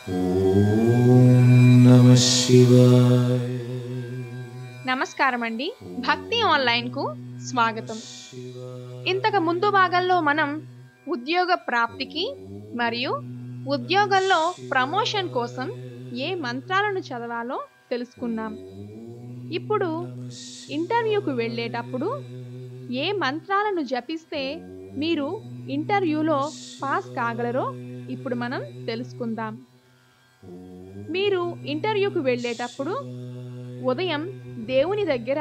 ఓం నమః శివాయ. నమస్కారం అండి. భక్తి ఆన్లైన్కు స్వాగతం. ఇంతకు ముందు భాగంలో మనం ఉద్యోగ ప్రాప్తికి మరియు ఉద్యోగంలో ప్రమోషన్ కోసం ఏ మంత్రాలను చదవాలో తెలుసుకున్నాం. ఇప్పుడు ఇంటర్వ్యూకు వెళ్ళేటప్పుడు ఏ మంత్రాలను జపిస్తే మీరు ఇంటర్వ్యూలో పాస్ కాగలరో ఇప్పుడు మనం తెలుసుకుందాం. మీరు ఇంటర్వ్యూకు వెళ్ళేటప్పుడు ఉదయం దేవుని దగ్గర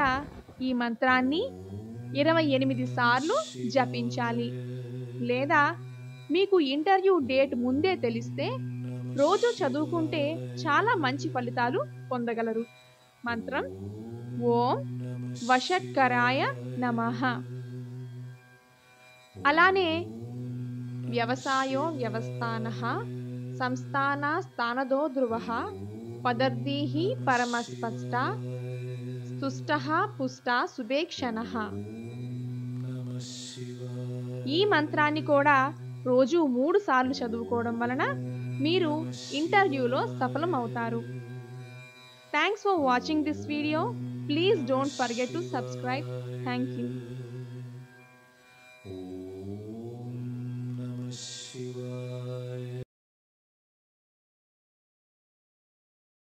ఈ మంత్రాన్ని 28 సార్లు జపించాలి. లేదా మీకు ఇంటర్వ్యూ డేట్ ముందే తెలిస్తే రోజు చదువుకుంటే చాలా మంచి ఫలితాలు పొందగలరు. మంత్రం ఓం వషట్కరాయ నమః. అలానే వ్యవసాయో వ్యవస్థానః సంస్థానా స్థానదో ధ్రువః పదర్దీః పరమస్పష్ట స్తుష్టః పుష్టా సుభేక్షణః. ఈ మంత్రాన్ని కూడా రోజు 3 సార్లు చదువుకోవడం వలన మీరు ఇంటర్వ్యూలో సఫలం అవుతారు. Thanks for watching this video. Please don't forget to subscribe. Thank you.